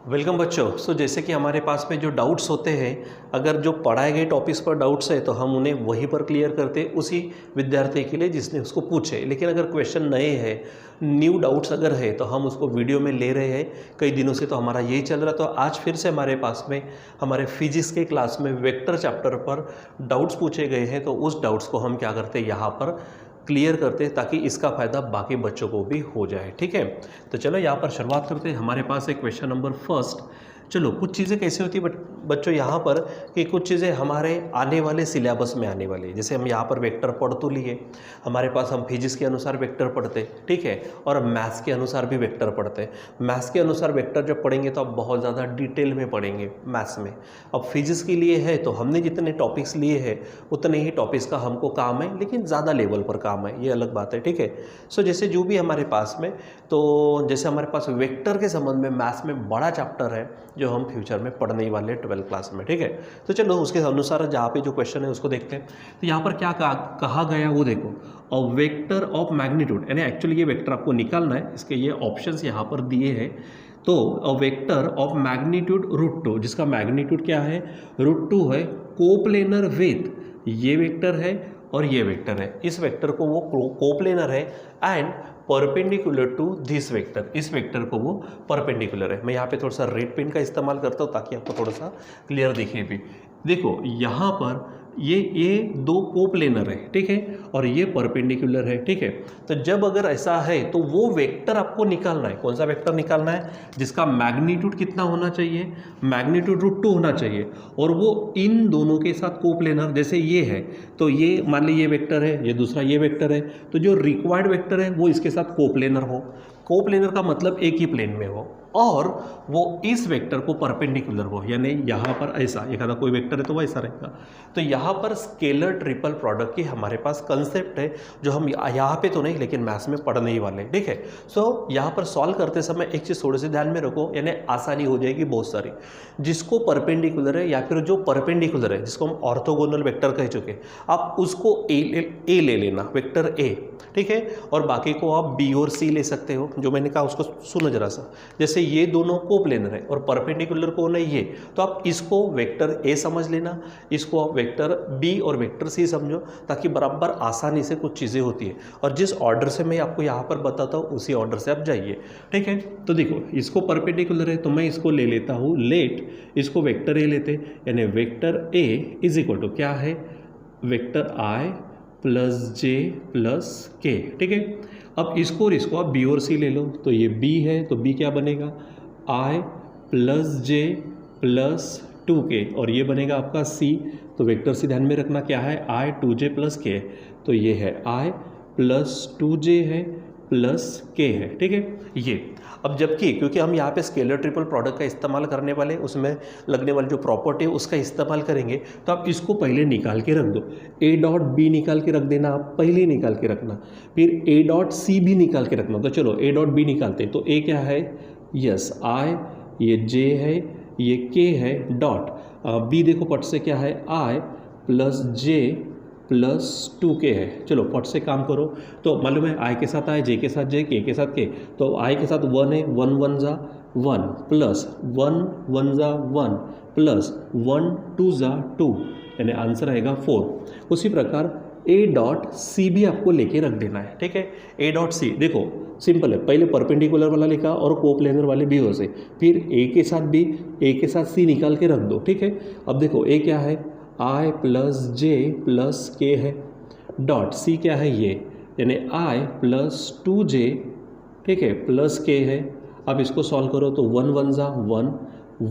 Welcome बच्चों। जैसे कि हमारे पास में जो डाउट्स होते हैं, अगर जो पढ़ाए गए टॉपिक्स पर डाउट्स है तो हम उन्हें वहीं पर क्लियर करते हैं उसी विद्यार्थी के लिए जिसने उसको पूछे। लेकिन अगर क्वेश्चन नए हैं, न्यू डाउट्स अगर है तो हम उसको वीडियो में ले रहे हैं। कई दिनों से तो हमारा यही चल रहा। तो आज फिर से हमारे पास में हमारे फिजिक्स के क्लास में वेक्टर चैप्टर पर डाउट्स पूछे गए हैं। तो उस डाउट्स को हम क्या करते हैं, यहाँ पर क्लियर करते हैं ताकि इसका फ़ायदा बाकी बच्चों को भी हो जाए। ठीक है, तो चलो यहाँ पर शुरुआत करते हैं। हमारे पास एक क्वेश्चन नंबर फर्स्ट। चलो, कुछ चीज़ें कैसे होती है बच्चों यहाँ पर कि कुछ चीज़ें हमारे आने वाले सिलेबस में आने वाली है। जैसे हम यहाँ पर वेक्टर पढ़ तो लिए, हमारे पास हम फिजिक्स के अनुसार वेक्टर पढ़ते, ठीक है, और मैथ्स के अनुसार भी वेक्टर पढ़ते। मैथ्स के अनुसार वेक्टर जब पढ़ेंगे तो आप बहुत ज़्यादा डिटेल में पढ़ेंगे मैथ्स में। अब फिजिक्स के लिए है तो हमने जितने टॉपिक्स लिए हैं उतने ही टॉपिक्स का हमको काम है, लेकिन ज़्यादा लेवल पर काम है, ये अलग बात है। ठीक है, जैसे जो भी हमारे पास में, तो जैसे हमारे पास वेक्टर के संबंध में मैथ्स में बड़ा चैप्टर है जो हम फ्यूचर में पढ़ने ही वाले 12th क्लास में। ठीक है, तो चलो उसके अनुसार जहाँ पे जो क्वेश्चन है उसको देखते हैं। तो यहाँ पर क्या कहा गया वो देखो, अ वेक्टर ऑफ मैग्नीट्यूड, यानी एक्चुअली ये वेक्टर आपको निकालना है, इसके ये ऑप्शंस यहाँ पर दिए हैं। तो अ वेक्टर ऑफ मैग्नीट्यूड √2, जिसका मैग्नीट्यूड क्या है, √2 है, कोप्लेनर विथ ये वेक्टर है और ये वेक्टर है। इस वेक्टर को वो कोप्लेनर है and perpendicular to this vector, इस वेक्टर को वो परपेंडिकुलर है। मैं यहाँ पे थोड़ा सा रेड पेन का इस्तेमाल करता हूँ ताकि आपको थोड़ा सा क्लियर दिखे भी। देखो यहाँ पर ये दो कोप्लेनर है, ठीक है, और ये परपेंडिकुलर है। ठीक है, तो जब अगर ऐसा है तो वो वेक्टर आपको निकालना है। कौन सा वेक्टर निकालना है, जिसका मैग्नीट्यूड कितना होना चाहिए, मैग्नीट्यूड √2 होना चाहिए, और वो इन दोनों के साथ कोप्लेनर। जैसे ये है तो ये मान लीजिए ये वेक्टर है, ये दूसरा ये वेक्टर है, तो जो रिक्वायर्ड वेक्टर है वो इसके साथ कोप्लेनर हो। कोप्लेनर का मतलब एक ही प्लेन में हो और वो इस वेक्टर को परपेंडिकुलर हो, यानी यहाँ पर ऐसा एक आधा कोई वेक्टर है तो वैसा रहेगा। तो यहाँ पर स्केलर ट्रिपल प्रोडक्ट की हमारे पास कंसेप्ट है जो हम यहाँ पे तो नहीं लेकिन मैथ्स में पढ़ने ही वाले हैं। ठीक है, यहाँ पर सॉल्व करते समय एक चीज़ थोड़ी सी ध्यान में रखो, यानी आसानी हो जाएगी बहुत सारी। जिसको परपेंडिकुलर है या फिर जो परपेंडिकुलर है, जिसको हम ऑर्थोगोनल वेक्टर कह चुके, आप उसको ए ले लेना, वेक्टर ए। ठीक है, और बाकी को आप बी और सी ले सकते हो। जो मैंने कहा उसको सुनो जरा सा। जैसे ये दोनों कोप्लेनर है और परपेंडिकुलर कौन है, ये, तो आप इसको वेक्टर ए समझ लेना, इसको आप वेक्टर बी और वेक्टर सी समझो, ताकि बराबर आसानी से कुछ चीज़ें होती है। और जिस ऑर्डर से मैं आपको यहाँ पर बताता हूँ उसी ऑर्डर से आप जाइए। ठीक है, तो देखो इसको परपेंडिकुलर है तो मैं इसको ले लेता हूँ, इसको वेक्टर ए लेते, यानी vector A is equal to क्या है, vector I plus J plus K. ठीक है, अब इसको और इसको आप बी और सी ले लो, तो ये बी है तो बी क्या बनेगा, आई प्लस जे प्लस 2k, और ये बनेगा आपका सी। तो वेक्टर सी ध्यान में रखना क्या है, आई 2j प्लस के, तो ये है आई प्लस 2j है प्लस के है। ठीक है, ये अब जबकि क्योंकि हम यहाँ पे स्केलर ट्रिपल प्रोडक्ट का इस्तेमाल करने वाले, उसमें लगने वाली जो प्रॉपर्टी है उसका इस्तेमाल करेंगे, तो आप इसको पहले निकाल के रख दो। ए डॉट बी निकाल के रख देना, आप पहले निकाल के रखना, फिर ए डॉट सी भी निकाल के रखना। तो चलो ए डॉट बी निकालते हैं। तो ए क्या है, यस आई, ये जे है, ये के है, डॉट बी देखो पट से क्या है, आई प्लस जे प्लस 2k है। चलो फट से काम करो, तो मालूम है आई के साथ आई, जे के साथ जे, के साथ के, तो आई के साथ 1 है, 1 1 जा 1 प्लस 1 1 जा 1 प्लस 1 2 जा 2, यानी आंसर आएगा 4। उसी प्रकार ए डॉट सी भी आपको लेके रख देना है। ठीक है, ए डॉट सी देखो सिंपल है, पहले परपेंडिकुलर वाला लिखा और कोप्लेनर वाले बी से, फिर ए के साथ बी, ए के साथ सी निकाल के रख दो। ठीक है, अब देखो ए क्या है, आई प्लस जे प्लस के है, डॉट सी क्या है ये, यानी आई प्लस 2j, ठीक है, प्लस के है। अब इसको सॉल्व करो तो 1 1 जा 1,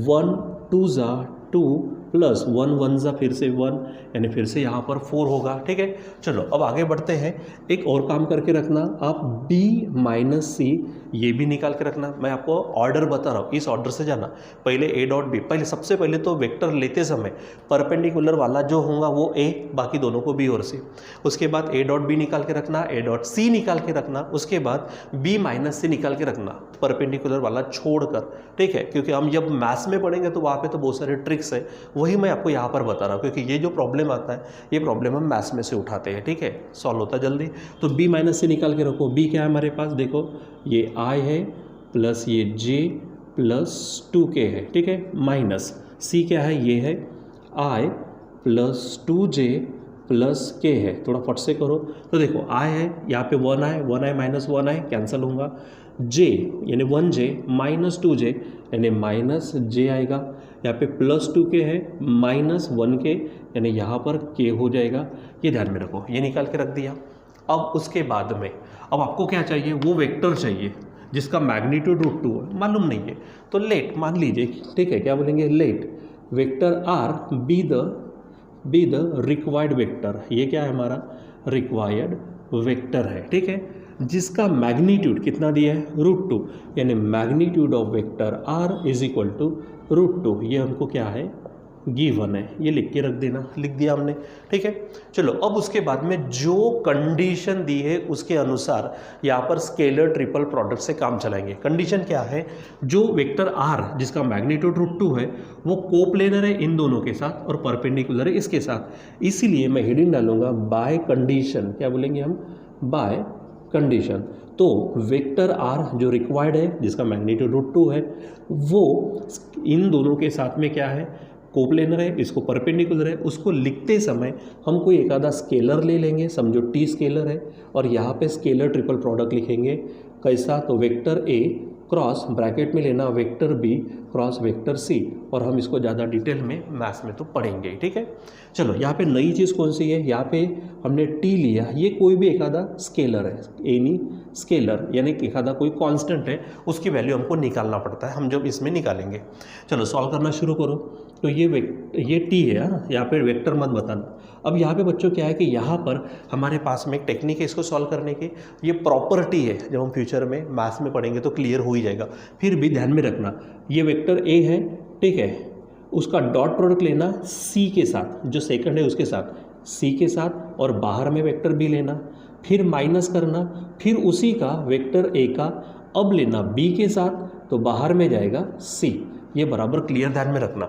1 2 जा 2 प्लस 1 1 जा फिर से 1, यानी फिर से यहाँ पर 4 होगा। ठीक है, चलो अब आगे बढ़ते हैं। एक और काम करके रखना, आप b माइनस सी ये भी निकाल के रखना। मैं आपको ऑर्डर बता रहा हूँ, इस ऑर्डर से जाना। पहले a डॉट बी, पहले सबसे पहले तो वेक्टर लेते समय परपेंडिकुलर वाला जो होगा वो a, बाकी दोनों को b और c। उसके बाद a डॉट बी निकाल के रखना, a डॉट सी निकाल के रखना, उसके बाद b माइनस सी निकाल के रखना, परपेंडिकुलर वाला छोड़कर। ठीक है, क्योंकि हम जब मैथ्स में पढ़ेंगे तो वहाँ पे तो बहुत सारे ट्रिक्स है, वही मैं आपको यहाँ पर बता रहा हूँ, क्योंकि ये जो प्रॉब्लम आता है ये प्रॉब्लम हम मैथ्स में से उठाते हैं। ठीक है, सॉल्व होता है जल्दी। तो b माइनस से निकाल के रखो, b क्या है हमारे पास, देखो ये i है प्लस ये j +2k है, ठीक है, माइनस c क्या है, ये है i +2j +k है। थोड़ा फट से करो तो देखो i है, यहाँ पे 1i माइनस 1i कैंसिल होगा, j यानी 1j माइनस 2j यानी माइनस j आएगा, यहाँ पे +2k है -1k यानी यहाँ पर k हो जाएगा। ये ध्यान में रखो, ये निकाल के रख दिया। अब उसके बाद में अब आपको क्या चाहिए, वो वेक्टर चाहिए जिसका मैग्नीट्यूड √2 है, मालूम नहीं है तो लेट मान लीजिए, ठीक है, क्या बोलेंगे, let vector r be the required vector. ये क्या है, हमारा रिक्वायर्ड वेक्टर है, ठीक है, जिसका मैग्नीट्यूड कितना दिया है, √2 यानी magnitude of vector r is equal to √2। ये हमको क्या है, गिवन है, ये लिख के रख देना, लिख दिया हमने, ठीक है। चलो अब उसके बाद में जो कंडीशन दी है उसके अनुसार यहाँ पर स्केलर ट्रिपल प्रोडक्ट से काम चलाएंगे। कंडीशन क्या है, जो वेक्टर r जिसका मैग्नीट्यूड √2 है वो कोप्लेनर है इन दोनों के साथ और परपेंडिकुलर है इसके साथ, इसीलिए मैं हेडिंग डालूंगा बाय कंडीशन। क्या बोलेंगे हम, बाय कंडीशन। तो वेक्टर r जो रिक्वायर्ड है जिसका मैग्नीट्यूड √2 है वो इन दोनों के साथ में क्या है, कोप्लेनर है, इसको परपेंडिकुलर है। उसको लिखते समय हम कोई एक आधा स्केलर ले लेंगे, समझो t स्केलर है, और यहाँ पे स्केलर ट्रिपल प्रोडक्ट लिखेंगे। कैसा, तो वेक्टर a क्रॉस ब्रैकेट में लेना vector b cross vector c, और हम इसको ज़्यादा डिटेल में मैथ्स में तो पढ़ेंगे, ठीक है। चलो यहाँ पे नई चीज़ कौन सी है, यहाँ पे हमने t लिया, ये कोई भी एक आधा स्केलर है, एनी स्केलर यानी एक आधा कोई कांस्टेंट है, उसकी वैल्यू हमको निकालना पड़ता है, हम जब इसमें निकालेंगे। चलो सॉल्व करना शुरू करो। तो ये t है, यहाँ पे वेक्टर मत बताना। अब यहाँ पे बच्चों क्या है कि यहाँ पर हमारे पास में एक टेक्निक है इसको सॉल्व करने की, ये प्रॉपर्टी है, जब हम फ्यूचर में मैथ्स में पढ़ेंगे तो क्लियर हो ही जाएगा। फिर भी ध्यान में रखना, ये वेक्टर a है, ठीक है, उसका डॉट प्रोडक्ट लेना c के साथ, जो सेकंड है उसके साथ, c के साथ, और बाहर में वेक्टर b लेना, फिर माइनस करना, फिर उसी का वेक्टर a का अब लेना b के साथ, तो बाहर में जाएगा c। ये बराबर क्लियर ध्यान में रखना,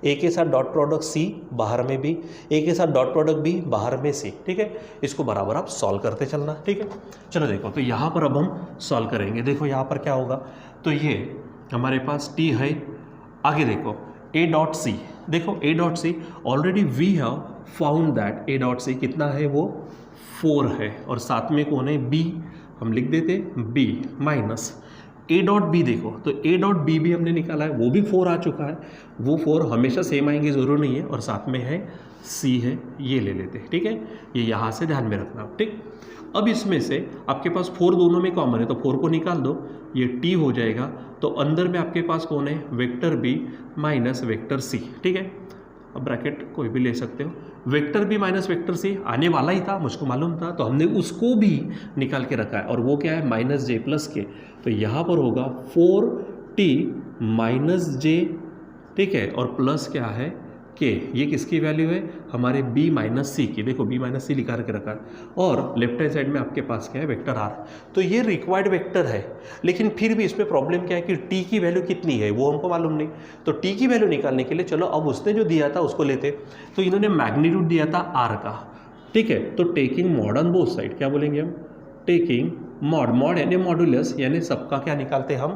a के साथ डॉट प्रोडक्ट c, बाहर में b, a के साथ डॉट प्रोडक्ट b, बाहर में c, ठीक है। इसको बराबर आप सॉल्व करते चलना, ठीक है। चलो देखो, तो यहाँ पर अब हम सॉल्व करेंगे। देखो यहाँ पर क्या होगा, तो ये हमारे पास t है, आगे देखो a डॉट c, देखो a dot c already we have found that a dot c कितना है, वो 4 है, और साथ में कौन है, b, हम लिख देते b minus a dot B. देखो तो a डॉट बी भी हमने निकाला है, वो भी 4 आ चुका है, वो 4 हमेशा सेम आएंगे ज़रूर नहीं है, और साथ में है c है, ये ले लेते हैं, ठीक है। ये यहाँ से ध्यान में रखना, ठीक। अब इसमें से आपके पास 4 दोनों में कॉमन है, तो 4 को निकाल दो, ये t हो जाएगा। तो अंदर में आपके पास कौन है, vector b minus vector c, ठीक है। अब ब्रैकेट कोई भी ले सकते हो, vector b minus vector c आने वाला ही था, मुझको मालूम था, तो हमने उसको भी निकाल के रखा है, और वो क्या है, -j + k। तो यहाँ पर होगा 4t - j, ठीक है, और प्लस क्या है, k। ये किसकी वैल्यू है, हमारे b माइनस c की, देखो b माइनस c लिखा के रखा है, और लेफ्ट हैंड साइड में आपके पास क्या है, वेक्टर r। तो ये रिक्वायर्ड वेक्टर है, लेकिन फिर भी इसमें प्रॉब्लम क्या है कि t की वैल्यू कितनी है वो हमको मालूम नहीं। तो t की वैल्यू निकालने के लिए चलो अब उसने जो दिया था उसको लेते। तो इन्होंने मैग्नीट्यूड दिया था r का, ठीक है, तो taking mod on both side, क्या बोलेंगे हम, टेकिंग मॉड यानी मॉडुलस, यानी सबका क्या निकालते हैं हम,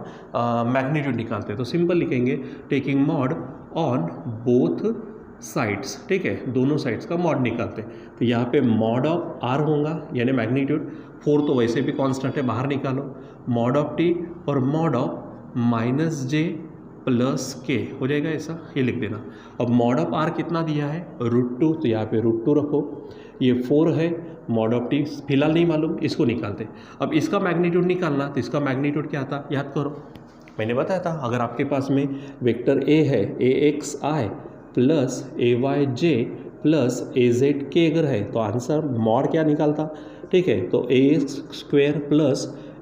मैग्नीट्यूड निकालते हैं। तो सिंपल लिखेंगे taking mod on both sides, ठीक है, दोनों साइड्स का मॉड निकालते हैं। तो यहाँ पे मॉड ऑफ r होगा यानी मैग्नीट्यूड, 4 तो वैसे भी कांस्टेंट है, बाहर निकालो, मॉड ऑफ t और मॉड ऑफ -j + k हो जाएगा, ऐसा ये लिख देना। अब मॉड ऑफ r कितना दिया है, √2, तो यहाँ पे √2 रखो, ये 4 है, मॉड ऑफ t फिलहाल नहीं मालूम, इसको निकालते। अब इसका मैग्नीट्यूड निकालना, तो इसका मैग्नीट्यूड क्या था, याद करो, मैंने बताया था, अगर आपके पास में वेक्टर a है, axi + ayj + azk अगर है, तो आंसर मॉड क्या निकालता, ठीक है। तो a² +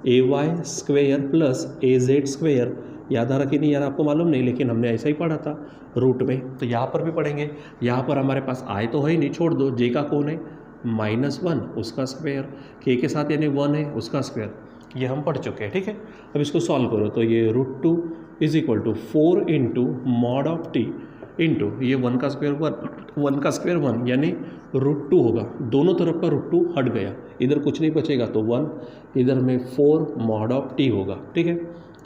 ay² + az², याद आ रहा कि नहीं यार, आपको मालूम नहीं, लेकिन हमने ऐसा ही पढ़ा था रूट में। तो यहाँ पर भी पढ़ेंगे, यहाँ पर हमारे पास i तो है ही नहीं, छोड़ दो, j का कौन है, -1 उसका स्क्वायर, k के साथ यानी 1 है उसका स्क्वायर, ये हम पढ़ चुके हैं, ठीक है। अब इसको सॉल्व करो, तो ये √2 = 4 × मॉड ऑफ t इंटू ये 1 का स्क्वायर 1 यानी √2 होगा, दोनों तरफ का √2 हट गया, इधर कुछ नहीं बचेगा, तो 1, इधर में 4 मॉड ऑफ t होगा, ठीक है।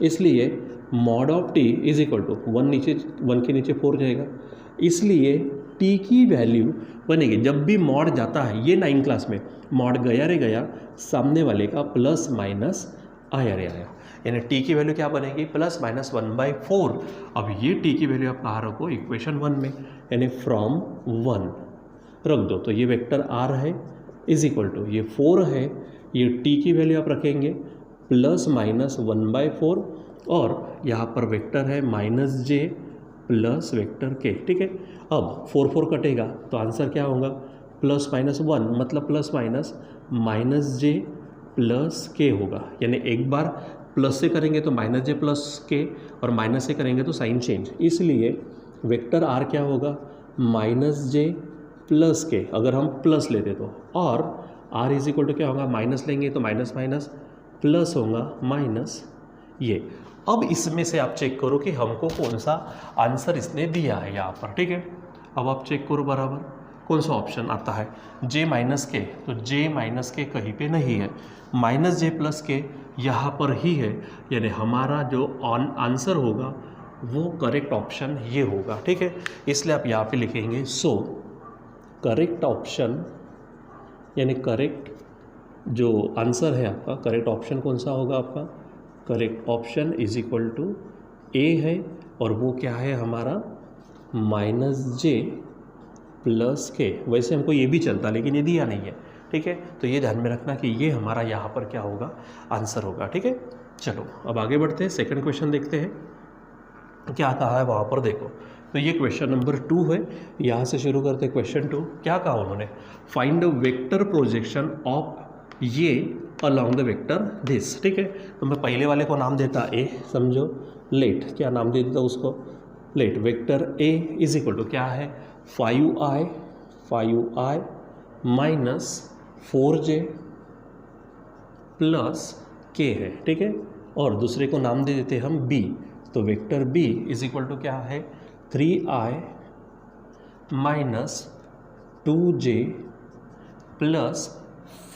इसलिए mod of T is equal to 1 के नीचे 4 जाएगा, इसलिए टी की वैल्यू बनेगी, जब भी मॉड जाता है, ये 9 क्लास में मॉड गया रे गया, सामने वाले का प्लस माइनस आया रे आया, यानी टी की वैल्यू क्या बनेगी, प्लस माइनस 1/4। अब ये टी की वैल्यू आप कहाँ रखो, इक्वेशन 1 में, यानी फ्रॉम 1 रख दो, तो ये वेक्टर आर है इज इक्वल टू ये 4 है, ये टी की वैल्यू आप रखेंगे प्लस माइनस 1/4, और यहाँ पर वेक्टर है माइनस जे प्लस वेक्टर के, ठीक है। अब 4 कटेगा तो आंसर क्या होगा, प्लस माइनस 1 मतलब प्लस माइनस जे प्लस के होगा, यानी एक बार प्लस से करेंगे तो माइनस जे प्लस के, और माइनस से करेंगे तो साइन चेंज, इसलिए वेक्टर आर क्या होगा, माइनस जे प्लस के, अगर हम प्लस लेते तो, और आर इज इक्वल टू क्या होगा, माइनस लेंगे तो माइनस माइनस प्लस होगा माइनस ये। अब इसमें से आप चेक करो कि हमको कौन सा आंसर इसने दिया है यहाँ पर, ठीक है। अब आप चेक करो बराबर कौन सा ऑप्शन आता है, जे माइनस के, तो जे माइनस के कहीं पे नहीं है, माइनस जे प्लस के यहाँ पर ही है, यानी हमारा जो आंसर होगा वो करेक्ट ऑप्शन ये होगा, ठीक है। इसलिए आप यहाँ पे लिखेंगे सो करेक्ट ऑप्शन, यानी करेक्ट जो आंसर है आपका, करेक्ट ऑप्शन कौन सा होगा आपका, correct option is equal to A है, और वो क्या है हमारा माइनस जे प्लस के। वैसे हमको ये भी चलता लेकिन ये दिया नहीं है, ठीक है, तो ये ध्यान में रखना कि ये हमारा यहाँ पर क्या होगा, आंसर होगा, ठीक है। चलो अब आगे बढ़ते हैं, सेकंड क्वेश्चन देखते हैं क्या कहा है वहाँ पर, देखो तो ये क्वेश्चन नंबर 2 है, यहाँ से शुरू करते हैं। क्वेश्चन 2 क्या कहा उन्होंने, find the vector projection of ये अलॉन्ग द वेक्टर दिस, ठीक है। तो मैं पहले वाले को नाम देता ए, समझो लेट, क्या नाम दे देता उसको, let vector A is equal to क्या है, 5i माइनस 4j प्लस के है, ठीक है, और दूसरे को नाम दे देते हम बी, तो vector B is equal to क्या है, 3i minus 2j plus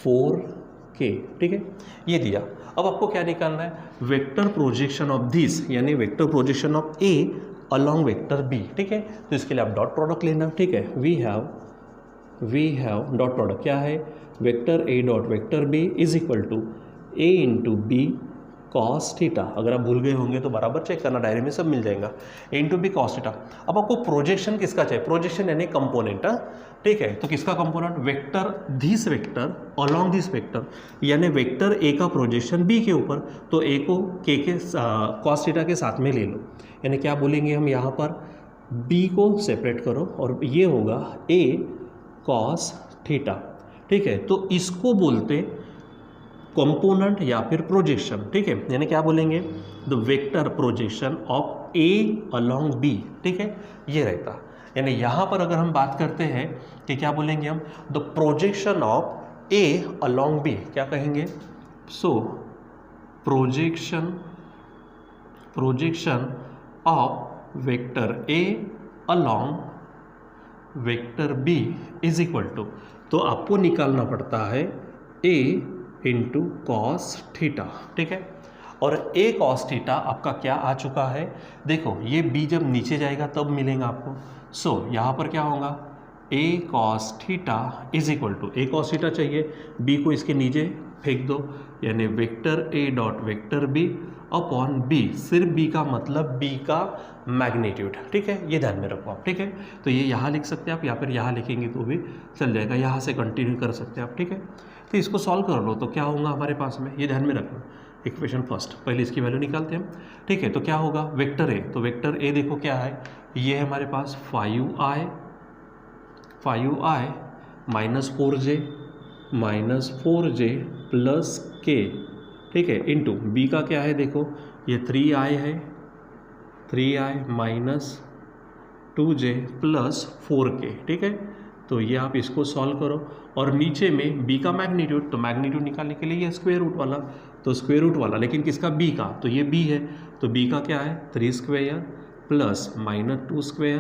4k, ठीक है, ये दिया। अब आपको क्या निकालना है, वेक्टर प्रोजेक्शन ऑफ दिस, यानी vector projection of A along vector B, ठीक है। तो इसके लिए आप डॉट प्रोडक्ट लेना, ठीक है। वी हैव डॉट प्रोडक्ट क्या है, vector A dot vector B is equal to A into B cos theta. अगर आप भूल गए होंगे तो बराबर चेक करना, डायरी में सब मिल जाएगा, ए इंटू बी कॉस थीटा। अब आपको प्रोजेक्शन किसका चाहिए, प्रोजेक्शन यानी कंपोनेंट, ठीक है, तो किसका component, vector this vector along this vector, यानी वेक्टर ए का प्रोजेक्शन बी के ऊपर, तो ए को के कॉस थीटा के साथ में ले लो, यानी क्या बोलेंगे हम यहाँ पर, बी को सेपरेट करो और ये होगा ए कॉस थीटा, ठीक है। तो इसको बोलते कंपोनेंट या फिर प्रोजेक्शन, ठीक है, यानी क्या बोलेंगे, the vector projection of A along B, ठीक है, ये रहता। यानी यहाँ पर अगर हम बात करते हैं कि क्या बोलेंगे हम, the projection of A along B, क्या कहेंगे, so projection of vector A along vector B is equal to, तो आपको निकालना पड़ता है ए इंटू कॉस थीटा, ठीक है, और ए कॉस थीटा आपका क्या आ चुका है, देखो ये बी जब नीचे जाएगा तब मिलेगा आपको, सो यहाँ पर क्या होगा, A cos theta is equal to, A cos theta चाहिए, बी को इसके नीचे फेंक दो, यानी vector A dot vector B upon B, सिर्फ बी का मतलब बी का मैग्नीट्यूड, ठीक है, ये ध्यान में रखो आप, ठीक है। तो ये यहाँ लिख सकते हैं आप, या फिर यहाँ लिखेंगे तो भी चल जाएगा, यहाँ से कंटिन्यू कर सकते हैं आप, ठीक है। तो इसको सॉल्व कर लो तो क्या होगा हमारे पास में, ये ध्यान में रखना, इक्वेशन फर्स्ट, पहले इसकी वैल्यू निकालते हैं, ठीक है। तो क्या होगा, वेक्टर ए, तो वेक्टर ए देखो क्या है, ये है हमारे पास 5i minus 4j plus K, ठीक है, इंटू बी का क्या है, देखो ये 3i है, 3i minus 2j plus 4k, ठीक है। तो ये आप इसको सॉल्व करो, और नीचे में b का मैग्नीट्यूड, तो मैग्नीट्यूड निकालने के लिए ये स्क्वायर रूट वाला, तो स्क्वायर रूट वाला, लेकिन किसका, b का, तो ये b है, तो b का क्या है, 3 square plus minus 2 square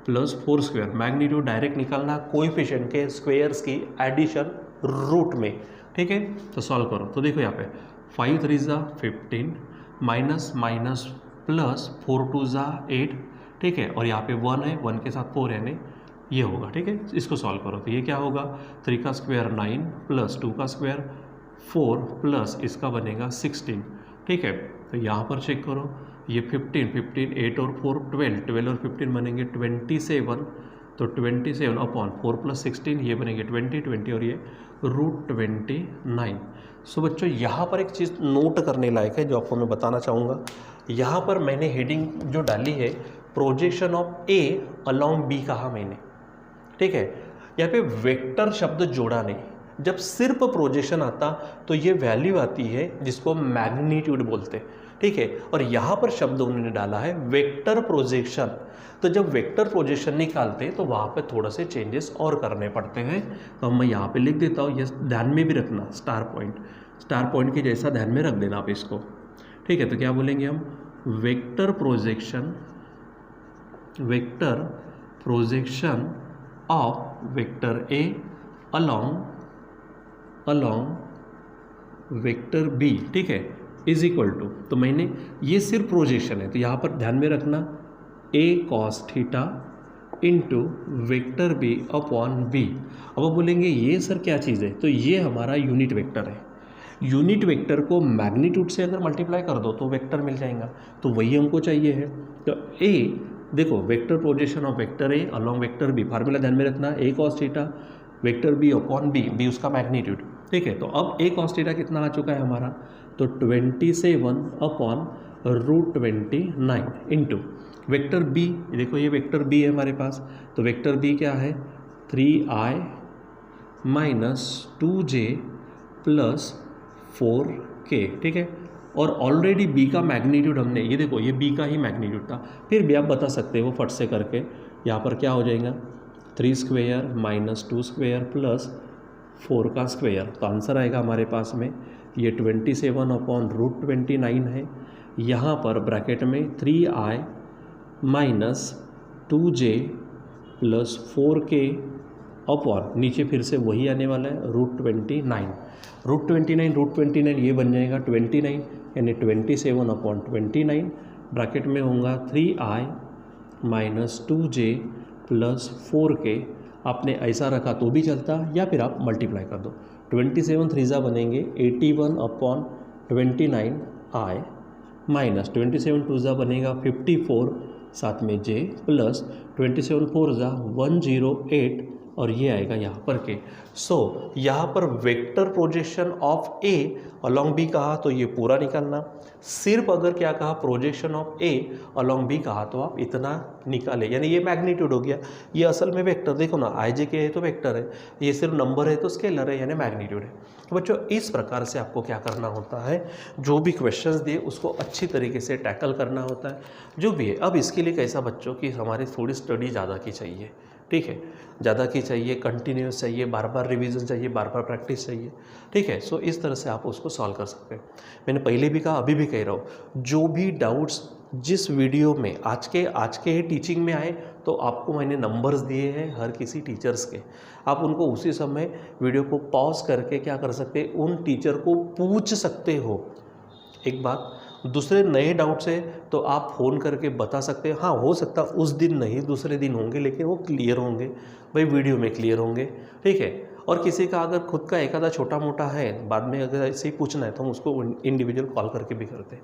plus 4 square, magnitude direct निकालना कोएफिशिएंट के स्क्वायर्स की एडिशन रूट में, ठीक है। तो सॉल्व करो, तो देखो यहाँ पे 5 3 15 माइनस प्लस 4 2 ज़ा 8, ठीक है, और यहाँ पे 1 है, 1 के साथ 4 यानी ये होगा, ठीक है। इसको सॉल्व करो तो ये क्या होगा, 3 का स्क्वायर 9 प्लस 2 का स्क्वायर 4 प्लस इसका बनेगा 16, ठीक है। तो यहाँ पर चेक करो, ये 15 15 8 और 4 12 12 और 15 बनेंगे 27, तो 27 अपॉन 4 प्लस 16 ये बनेंगे 20 20 और ये √29। सो बच्चों यहाँ पर एक चीज़ नोट करने लायक है जो आपको मैं बताना चाहूँगा। यहाँ पर मैंने हेडिंग जो डाली है projection of A along B कहा मैंने, ठीक है। यहाँ पे वेक्टर शब्द जोड़ा नहीं, जब सिर्फ प्रोजेक्शन आता तो ये वैल्यू आती है जिसको मैग्नीट्यूड बोलते हैं, ठीक है। और यहाँ पर शब्द उन्होंने डाला है वेक्टर प्रोजेक्शन, तो जब वेक्टर प्रोजेक्शन निकालते हैं तो वहाँ पे थोड़ा से चेंजेस और करने पड़ते हैं। तो मैं यहाँ पे लिख देता हूँ, ये ध्यान में भी रखना, स्टार पॉइंट के जैसा ध्यान में रख देना आप इसको, ठीक है। तो क्या बोलेंगे हम, vector projection of vector A along vector B, ठीक है, इज इक्वल टू, तो मैंने ये सिर्फ प्रोजेक्शन है तो यहाँ पर ध्यान में रखना a cos theta into vector B upon B. अब आप बोलेंगे ये सर क्या चीज़ है, तो ये हमारा यूनिट वेक्टर है। यूनिट वेक्टर को मैग्नीट्यूड से अगर मल्टीप्लाई कर दो तो वेक्टर मिल जाएगा, तो वही हमको चाहिए है। तो a देखो, vector projection of vector A along vector B, formula ध्यान में रखना, a cos theta vector B upon B उसका मैग्नीट्यूड, ठीक है। तो अब a cos थीटा कितना आ चुका है हमारा, तो 27 अपॉन √29 इंटू वेक्टर बी, देखो ये वेक्टर बी है हमारे पास, तो वेक्टर बी क्या है 3i minus 2j plus 4k, ठीक है। और ऑलरेडी बी का मैग्नीट्यूड हमने, ये देखो ये बी का ही मैग्नीट्यूड था, फिर भी आप बता सकते हो फट से करके, यहाँ पर क्या हो जाएगा 3 स्क्वेयर माइनस 2 स्क्वेयर प्लस 4 का स्क्वेयर, तो आंसर आएगा हमारे पास में ये 27 अपॉन √29 है। यहाँ पर ब्रैकेट में 3i minus 2j plus 4k upon नीचे फिर से वही आने वाला है √29 ये बन जाएगा 29 यानी 27 अपॉन 29, ब्रैकेट में होगा 3i minus 2j plus 4k। आपने ऐसा रखा तो भी चलता, या फिर आप मल्टीप्लाई कर दो, 27 3 बनेंगे 81 अपॉन 29i माइनस 27 2 बनेगा 54 साथ में j प्लस 27 4 108 और ये आएगा यहाँ पर के। सो यहाँ पर vector projection of A along B कहा तो ये पूरा निकालना, सिर्फ अगर क्या कहा projection of A along B कहा तो आप इतना निकाले, यानी ये मैग्नीट्यूड हो गया, ये असल में वेक्टर, देखो ना आई जे के है तो वेक्टर है, ये सिर्फ नंबर है तो स्केलर है यानी मैग्नीट्यूड है। तो बच्चों इस प्रकार से आपको क्या करना होता है, जो भी क्वेश्चंस दिए उसको अच्छी तरीके से टैकल करना होता है, जो भी है। अब इसके लिए कैसा बच्चों की हमारी थोड़ी स्टडी ज़्यादा की चाहिए, ठीक है, ज़्यादा की चाहिए, कंटिन्यूस चाहिए, बार बार रिवीजन चाहिए, बार बार प्रैक्टिस चाहिए, ठीक है। सो इस तरह से आप उसको सॉल्व कर सकते हैं। मैंने पहले भी कहा, अभी भी कह रहा हूँ, जो भी डाउट्स जिस वीडियो में आज के ही टीचिंग में आए तो आपको मैंने नंबर्स दिए हैं हर किसी टीचर्स के, आप उनको उसी समय वीडियो को पॉज करके क्या कर सकते हैं, उन टीचर को पूछ सकते हो। एक बात, दूसरे नए डाउट्स है तो आप फ़ोन करके बता सकते हैं, हाँ हो सकता उस दिन नहीं दूसरे दिन होंगे, लेकिन वो क्लियर होंगे भाई, वीडियो में क्लियर होंगे, ठीक है। और किसी का अगर खुद का एक आधा छोटा मोटा है, बाद में अगर ऐसे ही पूछना है तो हम उसको इंडिविजुअल कॉल करके भी करते हैं।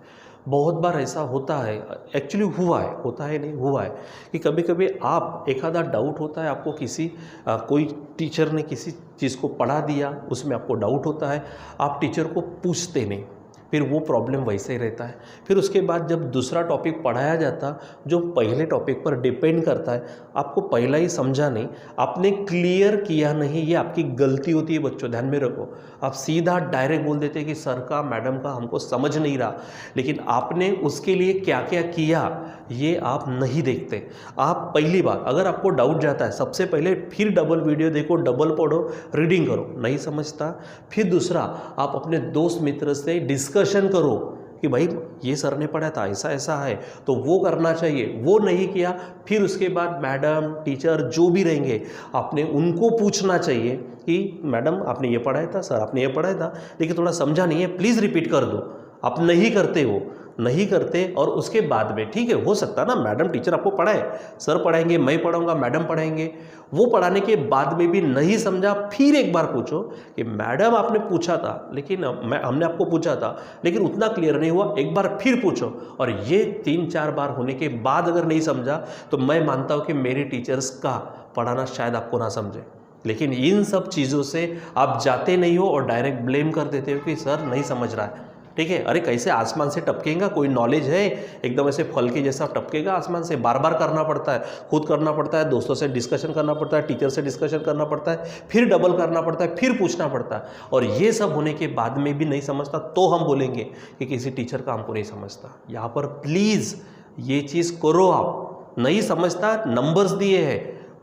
बहुत बार ऐसा होता है, एक्चुअली हुआ है, होता है नहीं हुआ है, कि कभी कभी आप एक आधा डाउट होता है आपको, किसी कोई टीचर ने किसी चीज़ को पढ़ा दिया, उसमें आपको डाउट होता है, आप टीचर को पूछते नहीं, फिर वो प्रॉब्लम वैसे ही रहता है। फिर उसके बाद जब दूसरा टॉपिक पढ़ाया जाता जो पहले टॉपिक पर डिपेंड करता है, आपको पहला ही समझा नहीं, आपने क्लियर किया नहीं, ये आपकी गलती होती है बच्चों, ध्यान में रखो। आप सीधा डायरेक्ट बोल देते कि सर का मैडम का हमको समझ नहीं रहा, लेकिन आपने उसके लिए क्या क्या किया ये आप नहीं देखते। आप पहली बार अगर आपको डाउट जाता है, सबसे पहले फिर डबल वीडियो देखो, डबल पढ़ो, रीडिंग करो, नहीं समझता फिर दूसरा आप अपने दोस्त मित्र से डिस्कशन करो कि भाई ये सर ने पढ़ा था, ऐसा ऐसा है तो वो करना चाहिए, वो नहीं किया, फिर उसके बाद मैडम टीचर जो भी रहेंगे आपने उनको पूछना चाहिए कि मैडम आपने ये पढ़ाया था, सर आपने ये पढ़ाया था, लेकिन थोड़ा समझा नहीं है, प्लीज़ रिपीट कर दो। आप नहीं करते हो नहीं करते और उसके बाद में ठीक है हो सकता है ना मैडम टीचर आपको पढ़ाए, सर पढ़ाएंगे, मैं पढ़ाऊंगा, मैडम पढ़ाएंगे, वो पढ़ाने के बाद में भी नहीं समझा, फिर एक बार पूछो कि मैडम आपने पूछा था लेकिन हमने आपको पूछा था लेकिन उतना क्लियर नहीं हुआ, एक बार फिर पूछो। और ये 3-4 बार होने के बाद अगर नहीं समझा तो मैं मानता हूँ कि मेरे टीचर्स का पढ़ाना शायद आपको ना समझे। लेकिन इन सब चीज़ों से आप जाते नहीं हो और डायरेक्ट ब्लेम कर देते हो कि सर नहीं समझ रहा है। ठीक है, अरे कैसे आसमान से टपकेगा, कोई नॉलेज है एकदम ऐसे फल के जैसा टपकेगा आसमान से? बार बार करना पड़ता है, खुद करना पड़ता है, दोस्तों से डिस्कशन करना पड़ता है, टीचर से डिस्कशन करना पड़ता है, फिर डबल करना पड़ता है, फिर पूछना पड़ता है। और ये सब होने के बाद में भी नहीं समझता तो हम बोलेंगे कि किसी टीचर का हमको नहीं समझता। यहाँ पर प्लीज़ ये चीज़ करो। आप नहीं समझता, नंबर्स दिए हैं,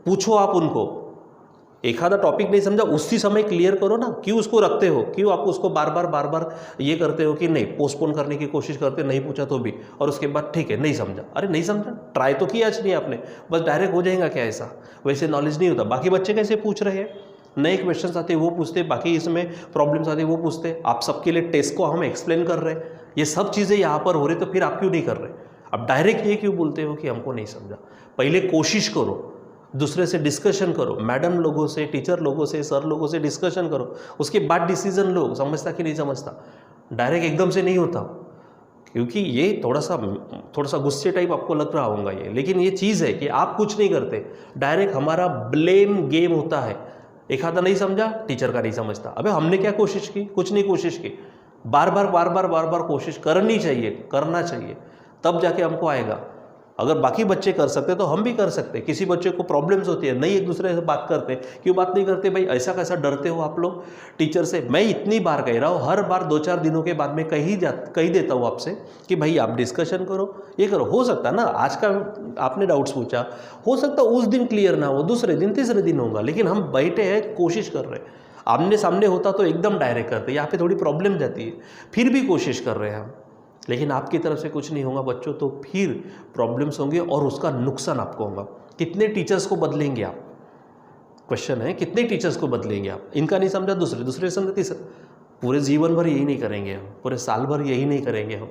पूछो आप उनको। एक आधा टॉपिक नहीं समझा उसी समय क्लियर करो ना, क्यों उसको रखते हो, क्यों आप उसको बार बार ये करते हो कि नहीं, पोस्टपोन करने की कोशिश करते, नहीं पूछा तो भी, और उसके बाद ठीक है नहीं समझा। अरे नहीं समझा, ट्राई तो किया नहीं आपने, बस डायरेक्ट हो जाएगा क्या ऐसा? वैसे नॉलेज नहीं होता। बाकी बच्चे कैसे पूछ रहे हैं, नए क्वेश्चन आते वो पूछते, बाकी इसमें प्रॉब्लम्स आते वो पूछते, आप सबके लिए टेस्ट को हम एक्सप्लेन कर रहे हैं, ये सब चीज़ें यहाँ पर हो रही, तो फिर आप क्यों नहीं कर रहे? आप डायरेक्ट ये क्यों बोलते हो कि हमको नहीं समझा? पहले कोशिश करो, दूसरे से डिस्कशन करो, मैडम लोगों से, टीचर लोगों से, सर लोगों से डिस्कशन करो, उसके बाद डिसीजन लो, समझता कि नहीं समझता। डायरेक्ट एकदम से नहीं होता, क्योंकि ये थोड़ा सा गुस्से टाइप आपको लग रहा होगा ये, लेकिन ये चीज़ है कि आप कुछ नहीं करते, डायरेक्ट हमारा ब्लेम गेम होता है। एक आधा नहीं समझा, टीचर का नहीं समझता। अबे हमने क्या कोशिश की? कुछ नहीं कोशिश की। बार बार कोशिश करनी चाहिए, करना चाहिए, तब जाके हमको आएगा। अगर बाकी बच्चे कर सकते तो हम भी कर सकते। किसी बच्चे को प्रॉब्लम्स होती है, नहीं एक दूसरे से बात करते, क्यों बात नहीं करते भाई? ऐसा कैसा डरते हो आप लोग टीचर से? मैं इतनी बार कह रहा हूँ, हर बार 2-4 दिनों के बाद में कही देता हूँ आपसे कि भाई आप डिस्कशन करो, ये करो। हो सकता है ना आज का आपने डाउट्स पूछा, हो सकता उस दिन क्लियर ना हो, दूसरे दिन, तीसरे दिन होगा, लेकिन हम बैठे हैं, कोशिश कर रहे हैं। आमने सामने होता तो एकदम डायरेक्ट करते, यहाँ पे थोड़ी प्रॉब्लम जाती है, फिर भी कोशिश कर रहे हैं हम। लेकिन आपकी तरफ से कुछ नहीं होगा बच्चों, तो फिर प्रॉब्लम्स होंगे और उसका नुकसान आपको होगा। कितने टीचर्स को बदलेंगे आप? क्वेश्चन है, कितने टीचर्स को बदलेंगे आप? इनका नहीं समझा दूसरे समझा तीसरा, पूरे जीवन भर यही नहीं करेंगे हम, पूरे साल भर यही नहीं करेंगे हम।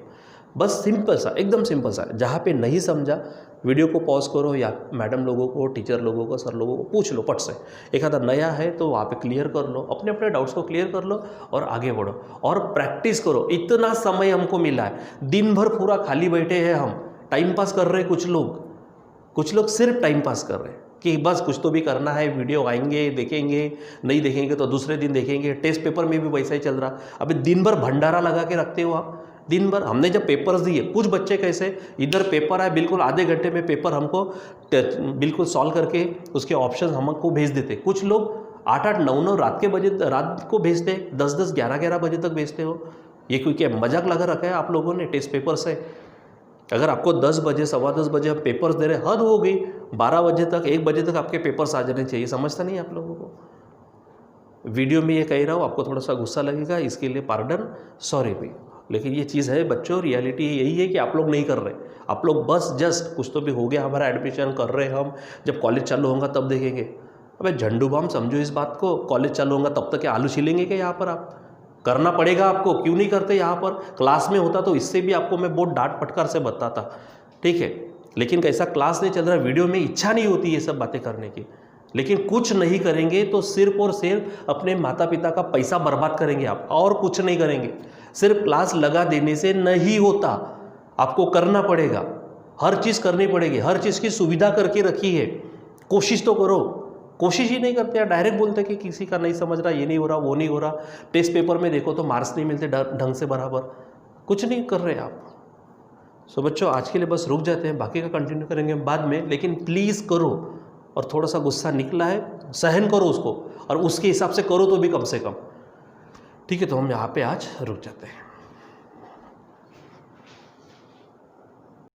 बस सिंपल सा, एकदम सिंपल सा, जहाँ पे नहीं समझा वीडियो को पॉज करो, या मैडम लोगों को, टीचर लोगों को, सर लोगों को पूछ लो पट से। एक आधा नया है तो वहाँ पे क्लियर कर लो, अपने अपने डाउट्स को क्लियर कर लो और आगे बढ़ो और प्रैक्टिस करो। इतना समय हमको मिला है, दिन भर पूरा खाली बैठे हैं हम, टाइम पास कर रहे हैं। कुछ लोग सिर्फ टाइम पास कर रहे हैं कि बस कुछ तो भी करना है, वीडियो आएंगे देखेंगे, नहीं देखेंगे तो दूसरे दिन देखेंगे। टेस्ट पेपर में भी वैसा ही चल रहा। अभी दिन भर भंडारा लगा के रखते हो आप, दिन भर। हमने जब पेपर्स दिए, कुछ बच्चे कैसे, इधर पेपर आए, बिल्कुल आधे घंटे में पेपर हमको बिल्कुल सॉल्व करके उसके ऑप्शन हमको भेज देते। कुछ लोग 8-8, 9-9 रात को भेजते, 10-10, 11-11 बजे तक भेजते हो। ये कोई क्या मजाक लगा रखा है आप लोगों ने टेस्ट पेपर से? अगर आपको 10 बजे, 10:15 बजे हम पेपर्स दे रहे, हद हो गई। 12 बजे तक, 1 बजे तक आपके पेपर्स आ जाने चाहिए। समझता नहीं आप लोगों को? वीडियो में ये कह रहा हूँ, आपको थोड़ा सा गुस्सा लगेगा, इसके लिए पार्डन, सॉरी भाई। लेकिन ये चीज़ है बच्चों, रियलिटी यही है कि आप लोग नहीं कर रहे। आप लोग बस जस्ट कुछ तो भी हो गया, हमारा एडमिशन कर रहे हैं हम, जब कॉलेज चालू होगा तब देखेंगे। अबे झंडू बाम समझो इस बात को, कॉलेज चालू होगा तब तक क्या आलू छिलेंगे क्या? यहाँ पर आप करना पड़ेगा आपको, क्यों नहीं करते? यहाँ पर क्लास में होता तो इससे भी आपको मैं बहुत डांट फटकार से बताता, ठीक है। लेकिन कैसा क्लास नहीं चल रहा, वीडियो में इच्छा नहीं होती ये सब बातें करने की। लेकिन कुछ नहीं करेंगे तो सिर्फ और सिर्फ अपने माता पिता का पैसा बर्बाद करेंगे आप, और कुछ नहीं करेंगे। सिर्फ क्लास लगा देने से नहीं होता, आपको करना पड़ेगा, हर चीज़ करनी पड़ेगी, हर चीज़ की सुविधा करके रखी है। कोशिश तो करो, कोशिश ही नहीं करते, डायरेक्ट बोलते कि किसी का नहीं समझ रहा, ये नहीं हो रहा, वो नहीं हो रहा। टेस्ट पेपर में देखो तो मार्क्स नहीं मिलते ढंग से बराबर, कुछ नहीं कर रहे आप। सो बच्चों आज के लिए बस रुक जाते हैं, बाकी का कंटिन्यू करेंगे बाद में। लेकिन प्लीज़ करो, और थोड़ा सा गुस्सा निकला है, सहन करो उसको, और उसके हिसाब से करो तो भी कम से कम, ठीक है। तो हम यहाँ पे आज रुक जाते हैं।